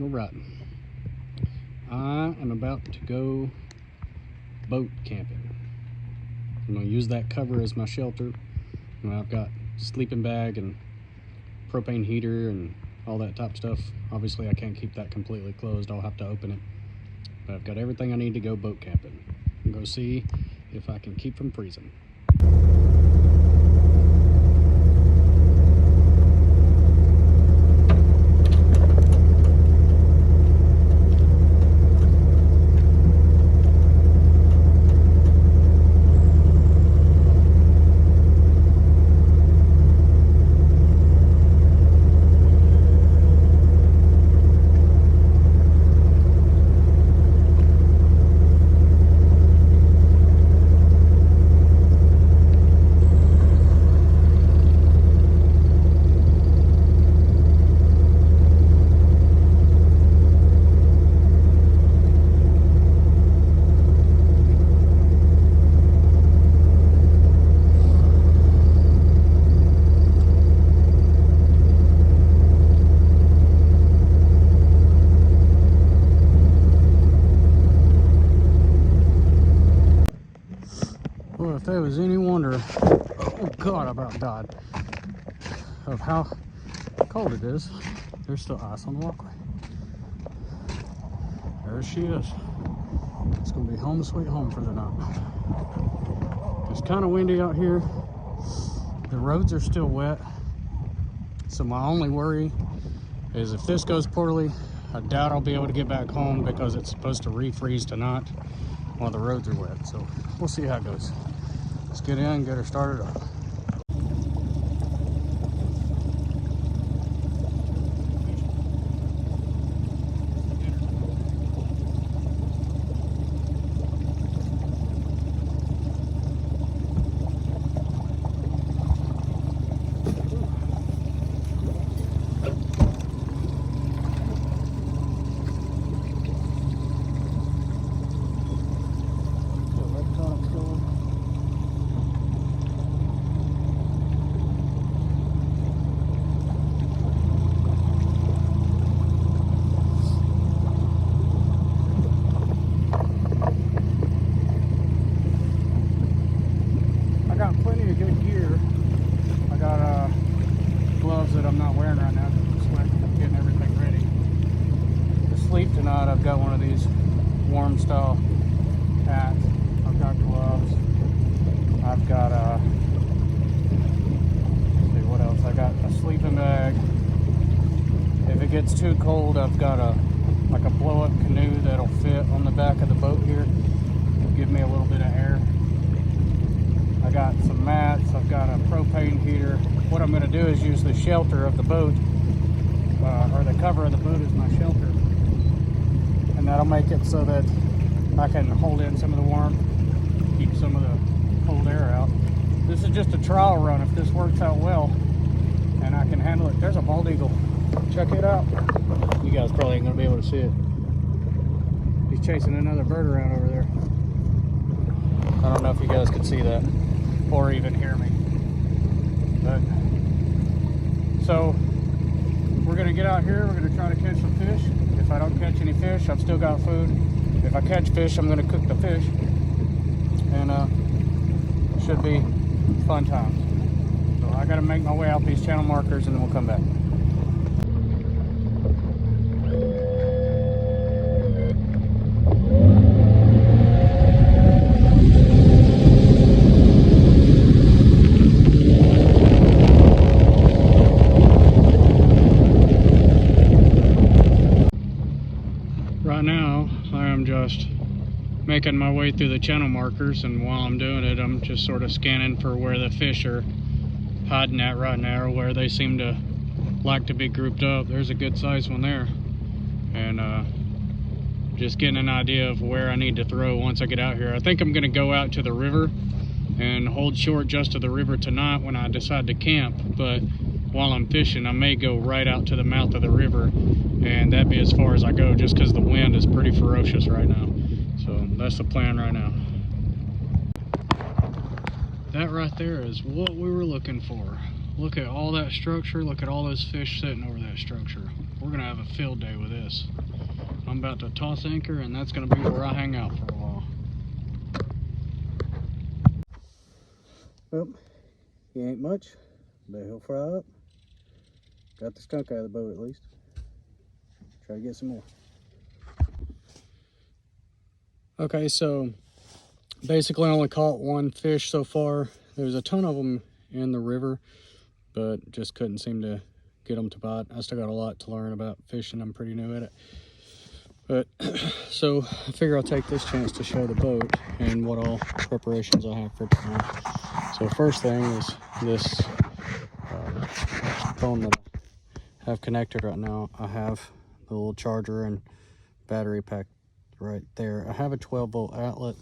All right, I am about to go boat camping. I'm gonna use that cover as my shelter. I've got sleeping bag and propane heater and all that top stuff. Obviously I can't keep that completely closed, I'll have to open it. But I've got everything I need to go boat camping. I'm gonna go see if I can keep from freezing. Well, if there was any wonder, oh God, I about died, of how cold it is, there's still ice on the walkway. There she is. It's gonna be home sweet home for the night. It's kind of windy out here. The roads are still wet. So my only worry is if this goes poorly, I doubt I'll be able to get back home because it's supposed to refreeze tonight while the roads are wet. So we'll see how it goes. Let's get in and get her started up. Plenty of good gear. I got gloves that I'm not wearing right now because I'm sweating. I'm getting everything ready. To sleep tonight, I've got one of these warm style hats. I've got gloves. I've got let's see what else. I got a sleeping bag. If it gets too cold, I've got like a blow up canoe that'll fit on the back of the boat here. It'll give me a little bit of air. I got some mats, I've got a propane heater. What I'm going to do is use the shelter of the boat, or the cover of the boat as my shelter. And that'll make it so that I can hold in some of the warmth, keep some of the cold air out. This is just a trial run. If this works out well and I can handle it. There's a bald eagle. Check it out. You guys probably ain't going to be able to see it. He's chasing another bird around over there. I don't know if you guys could see that or even hear me. But so we're gonna get out here, we're gonna try to catch some fish. If I don't catch any fish, I've still got food. If I catch fish, I'm gonna cook the fish. And should be fun times. So I gotta make my way out these channel markers and then we'll come back. Right now, I am just making my way through the channel markers, and while I'm doing it, I'm just sort of scanning for where the fish are hiding at right now, or where they seem to like to be grouped up. There's a good sized one there, and just getting an idea of where I need to throw once I get out here. I think I'm going to go out to the river and hold short just to the river tonight when I decide to camp, but while I'm fishing, I may go right out to the mouth of the river, and that'd be as far as I go, just because the wind is pretty ferocious right now. So that's the plan right now. That right there is what we were looking for. Look at all that structure, look at all those fish sitting over that structure. we're gonna have a field day with this. I'm about to toss anchor, and that's gonna be where I hang out for a while. Well, he ain't much, but he'll fry up. Got the skunk out of the boat at least. Try to get some more. Okay, so basically only caught one fish so far. There's a ton of them in the river, but just couldn't seem to get them to bite. I still got a lot to learn about fishing. I'm pretty new at it. But so I figure I'll take this chance to show the boat and what all preparations I have for tonight. So first thing is this phone that I have connected right now. I have the little charger and battery pack right there. I have a 12-volt outlet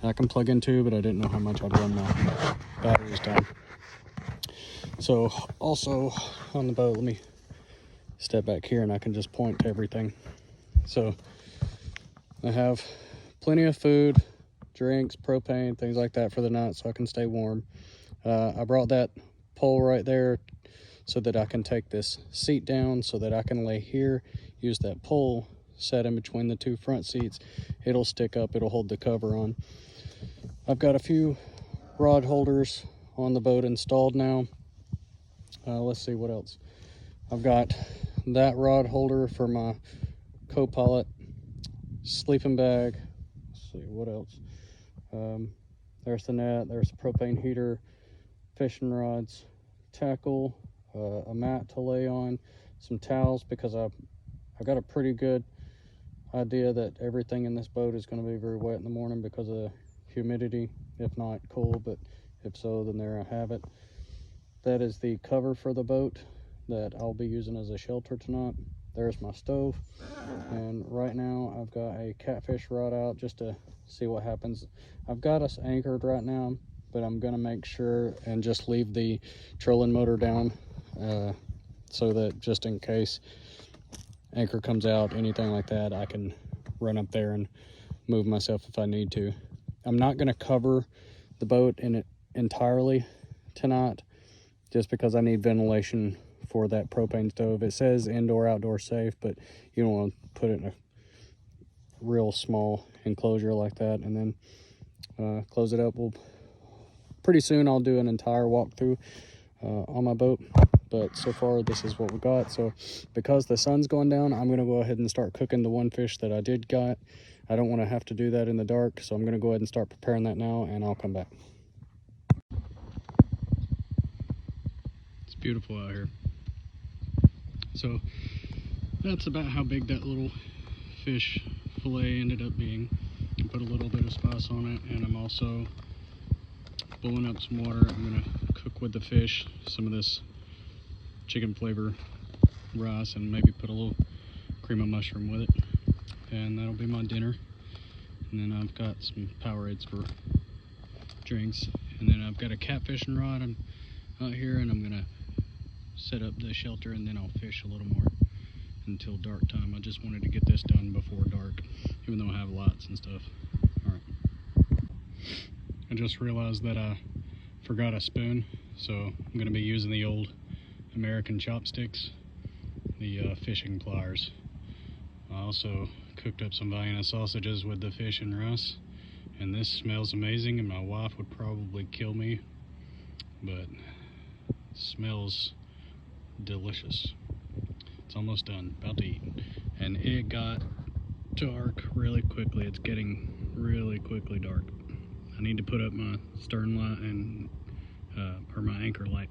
that I can plug into, but I didn't know how much I'd run my batteries down. So also on the boat, let me step back here and I can just point to everything. So I have plenty of food, drinks, propane, things like that for the night so I can stay warm. I brought that pole right there so that I can take this seat down so that I can lay here, use that pole set in between the two front seats. It'll stick up, it'll hold the cover on. I've got a few rod holders on the boat installed now. Let's see what else. I've got that rod holder for my co-pilot, sleeping bag. Let's see what else. There's the net, there's the propane heater, fishing rods, tackle, a mat to lay on, some towels, because I got a pretty good idea that everything in this boat is going to be very wet in the morning because of the humidity, if not cold, but if so, then there I have it. That is the cover for the boat that I'll be using as a shelter tonight. There's my stove, and right now I've got a catfish rod out just to see what happens. I've got us anchored right now, but I'm gonna make sure and just leave the trolling motor down so that just in case anchor comes out, anything like that, I can run up there and move myself if I need to. I'm not gonna cover the boat in it entirely tonight, just because I need ventilation for that propane stove. It says indoor, outdoor safe, but you don't want to put it in a real small enclosure like that and then close it up. Pretty soon I'll do an entire walkthrough on my boat, but so far this is what we got. So because the sun's going down, I'm going to go ahead and start cooking the one fish that I did got. I don't want to have to do that in the dark, so I'm going to go ahead and start preparing that now, and I'll come back. It's beautiful out here. So that's about how big that little fish fillet ended up being. I put a little bit of spice on it, and I'm also blowing up some water. I'm gonna cook with the fish some of this chicken flavor rice and maybe put a little cream of mushroom with it, and that'll be my dinner. And then I've got some Powerades for drinks, and then I've got a catfishing rod out here, and I'm gonna set up the shelter, and then I'll fish a little more until dark time. I just wanted to get this done before dark, even though I have lights and stuff. All right. I just realized that I forgot a spoon, so I'm going to be using the old American chopsticks, the fishing pliers. I also cooked up some Vienna sausages with the fish and rice, and this smells amazing, and my wife would probably kill me, but it smells delicious. It's almost done, about to eat. And it got dark really quickly. It's getting really quickly dark. I need to put up my stern light and or my anchor light.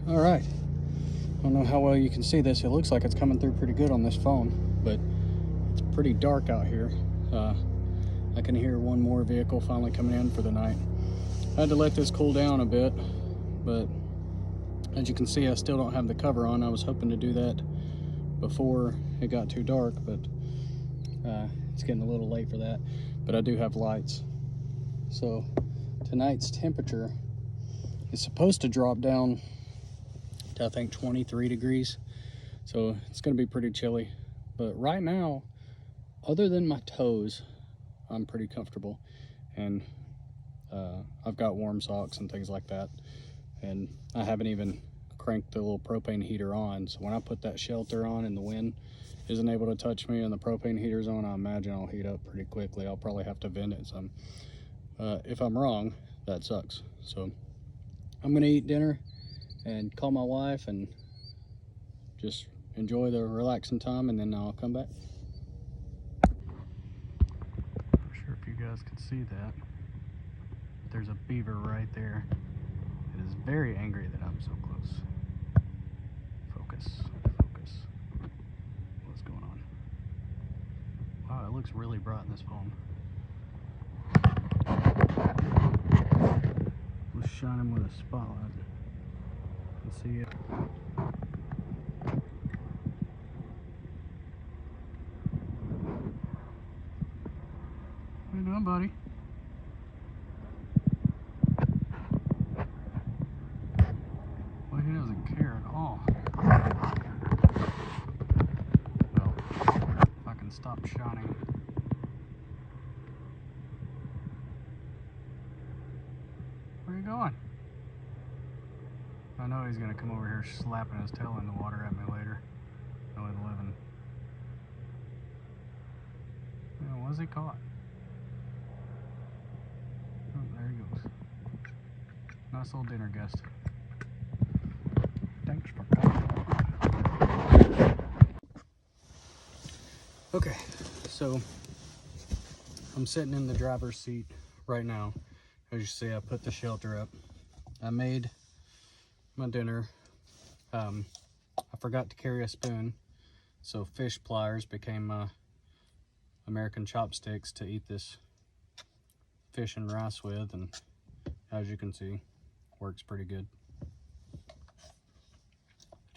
All right. I don't know how well you can see this. It looks like it's coming through pretty good on this phone, but it's pretty dark out here. I can hear one more vehicle finally coming in for the night. I had to let this cool down a bit, but as you can see, I still don't have the cover on. I was hoping to do that before it got too dark, but it's getting a little late for that. But I do have lights. So tonight's temperature is supposed to drop down to, I think, 23 degrees. So it's gonna be pretty chilly. But right now, other than my toes, I'm pretty comfortable. And I've got warm socks and things like that. And I haven't even cranked the little propane heater on. So when I put that shelter on and the wind isn't able to touch me and the propane heater's on, I imagine I'll heat up pretty quickly. I'll probably have to vent it some. If I'm wrong, that sucks. So I'm gonna eat dinner and call my wife and just enjoy the relaxing time, and then I'll come back. Not sure if you guys can see that. There's a beaver right there. It is very angry that I'm so close. Focus, focus. What's going on? Wow, it looks really bright in this phone. Let's shine him with a spotlight. Let's see it. What you doing, buddy? Well, he doesn't care at all. Well, if I can stop shining. Where are you going? I know he's gonna come over here slapping his tail in the water at me later. No living. Yeah, was he caught? Oh, there he goes. Nice little dinner guest. Thanks for coming. Okay, so I'm sitting in the driver's seat right now. As you see, I put the shelter up. I made my dinner. I forgot to carry a spoon, so fish pliers became my American chopsticks to eat this fish and rice with, and as you can see, works pretty good.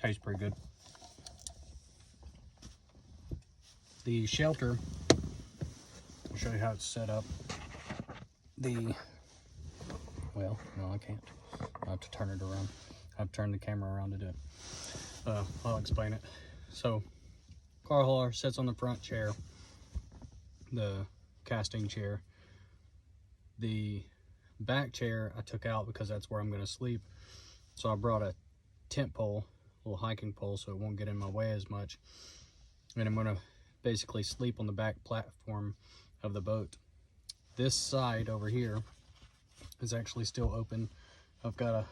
Tastes pretty good. The shelter, I'll show you how it's set up. Well, no, I can't. I have to turn it around. I have to turn the camera around to do it. I'll explain it. So, car hauler sits on the front chair, the casting chair. The back chair I took out because that's where I'm going to sleep. So I brought a tent pole, a little hiking pole, so it won't get in my way as much. And I'm going to basically sleep on the back platform of the boat. This side over here is actually still open. I've got a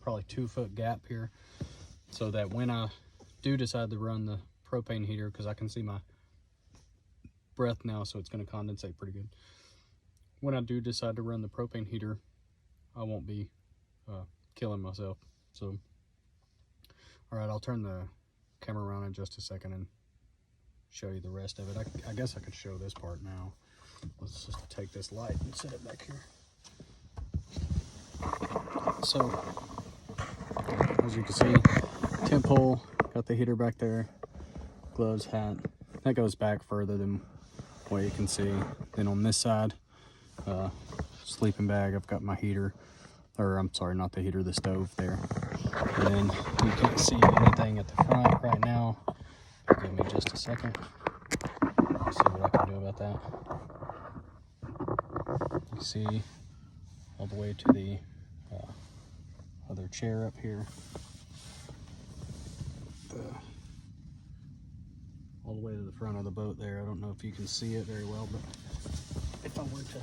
probably 2-foot gap here, so that when I do decide to run the propane heater, because I can see my breath now, so it's going to condensate pretty good. When I do decide to run the propane heater, I won't be killing myself. So, all right, I'll turn the camera around in just a second and show you the rest of it. I guess I could show this part now. Let's just take this light and set it back here. So, as you can see, tent pole, got the heater back there, gloves, hat. That goes back further than what you can see. Then on this side, sleeping bag, I've got my heater, or I'm sorry, not the heater, the stove there. And then you can't see anything at the front right now. Give me just a second. Let's see what I can do about that. You see all the way to the other chair up here. All the way to the front of the boat there. I don't know if you can see it very well, but if I were to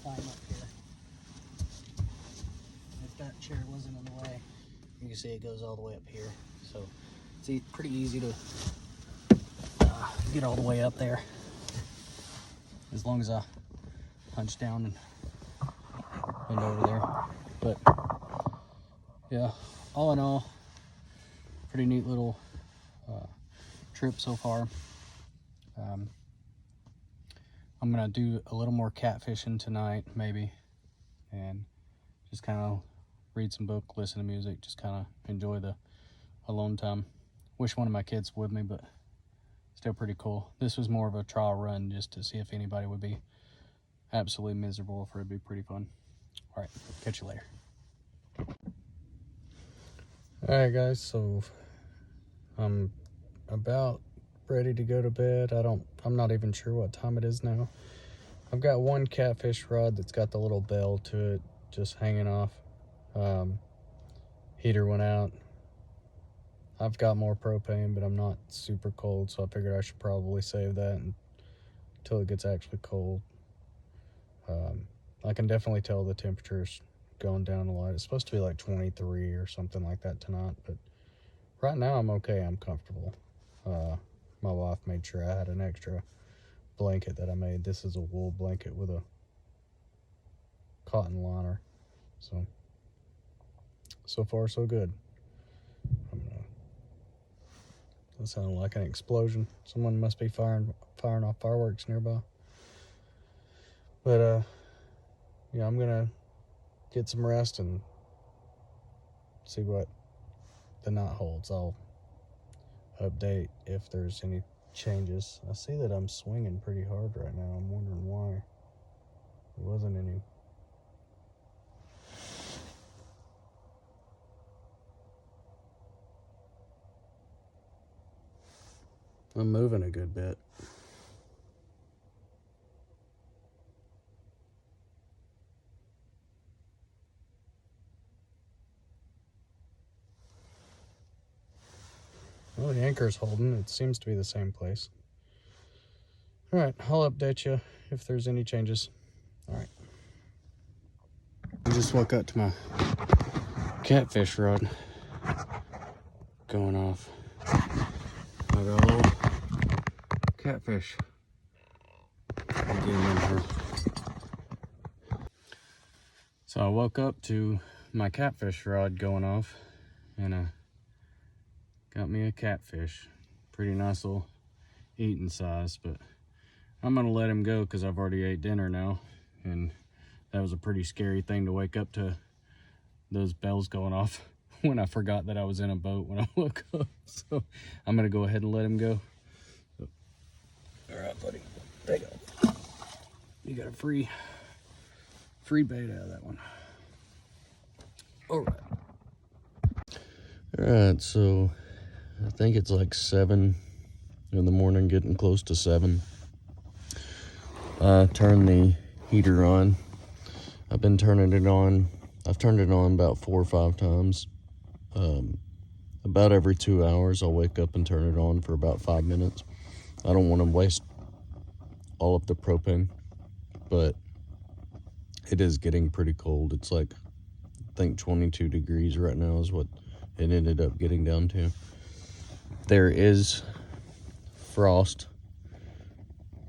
climb up here, if that chair wasn't in the way, you can see it goes all the way up here. So it's pretty easy to get all the way up there, as long as I punch down and bend over there. But yeah, all in all, pretty neat little trip so far. I'm gonna do a little more catfishing tonight, maybe, and just kind of read some book, listen to music, just kind of enjoy the alone time. Wish one of my kids would with me, but still pretty cool. This was more of a trial run just to see if anybody would be absolutely miserable, or it'd be pretty fun. All right, catch you later. All right, guys, so I'm about ready to go to bed. I'm not even sure what time it is now. I've got one catfish rod that's got the little bell to it just hanging off. Heater went out. I've got more propane, but I'm not super cold, so I figured I should probably save that until it gets actually cold. I can definitely tell the temperature's going down a lot. It's supposed to be like 23 or something like that tonight, but right now I'm okay. I'm comfortable. My wife made sure I had an extra blanket that I made. This is a wool blanket with a cotton liner. So far so good. That sounded like an explosion. Someone must be firing off fireworks nearby. But yeah, I'm gonna get some rest and see what the night holds. I'll update if there's any changes. I see that I'm swinging pretty hard right now. I'm wondering why there wasn't any. I'm moving a good bit. Well, the anchor's holding. It seems to be the same place. All right, I'll update you if there's any changes. All right. I just woke up to my catfish rod going off. I got a little catfish. I'll get him in here. So I woke up to my catfish rod going off, and got me a catfish. Pretty nice little eating size, but I'm gonna let him go because I've already ate dinner now, and that was a pretty scary thing to wake up to those bells going off when I forgot that I was in a boat when I woke up. So I'm gonna go ahead and let him go. All right, buddy, take off. You got a free bait out of that one. All right, so I think it's like 7 in the morning, getting close to 7. I turned the heater on. I've been turning it on. I've turned it on about 4 or 5 times. About every 2 hours, I'll wake up and turn it on for about 5 minutes. I don't want to waste all of the propane, but it is getting pretty cold. It's like, I think 22 degrees right now is what it ended up getting down to. There is frost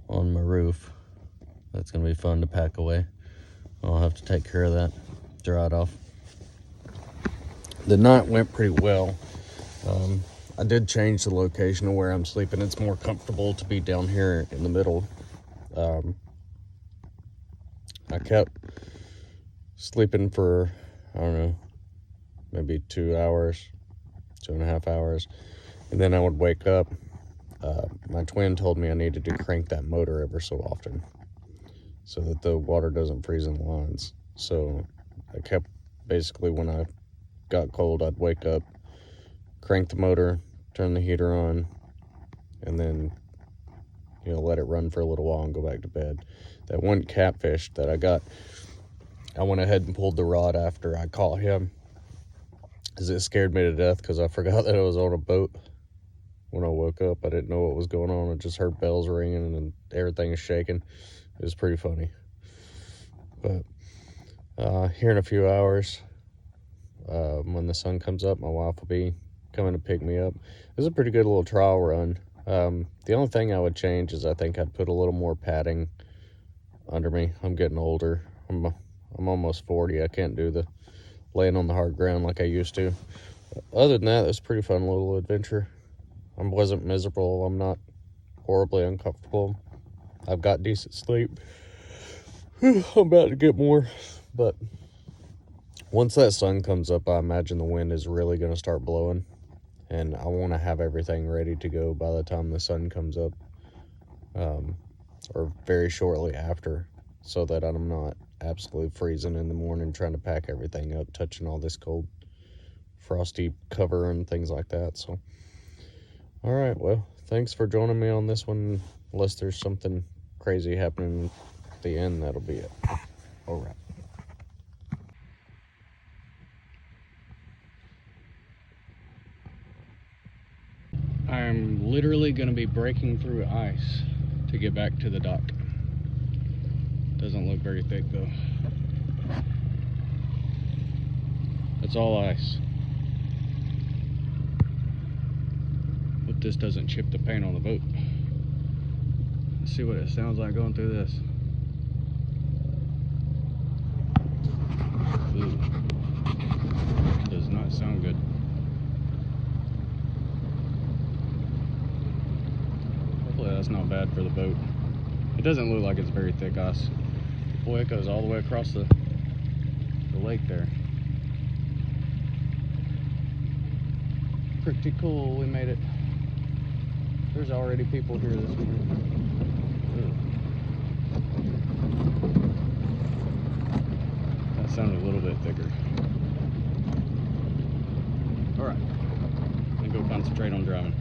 on my roof. That's gonna be fun to pack away. I'll have to take care of that, dry it off. The night went pretty well. I did change the location of where I'm sleeping. It's more comfortable to be down here in the middle. I kept sleeping for, I don't know, maybe 2 hours, 2.5 hours. And then I would wake up. My twin told me I needed to crank that motor ever so often so that the water doesn't freeze in the lines. So I kept, basically when I got cold, I'd wake up, crank the motor, turn the heater on, and then, let it run for a little while and go back to bed. That one catfish that I got, I went ahead and pulled the rod after I caught him, because it scared me to death because I forgot that I was on a boat. When I woke up, I didn't know what was going on. I just heard bells ringing and everything is shaking. It was pretty funny. But here in a few hours, when the sun comes up, my wife will be coming to pick me up. It was a pretty good little trial run. The only thing I would change is I think I'd put a little more padding under me. I'm getting older. I'm almost 40. I can't do the laying on the hard ground like I used to. Other than that, it was a pretty fun little adventure. I wasn't miserable. I'm not horribly uncomfortable. I've got decent sleep. I'm about to get more. But once that sun comes up, I imagine the wind is really going to start blowing. And I want to have everything ready to go by the time the sun comes up. Or very shortly after. So that I'm not absolutely freezing in the morning trying to pack everything up, touching all this cold, frosty cover and things like that. So, all right, well, thanks for joining me on this one. Unless there's something crazy happening at the end, that'll be it. All right. I'm literally going to be breaking through ice to get back to the dock. Doesn't look very thick though. It's all ice. Hope this doesn't chip the paint on the boat. Let's see what it sounds like going through this. Ooh. Does not sound good. Hopefully that's not bad for the boat. It doesn't look like it's very thick ice. Boy, it goes all the way across the lake there. Pretty cool, we made it. There's already people here this morning. That sounded a little bit thicker. Alright, I'm gonna go concentrate on driving.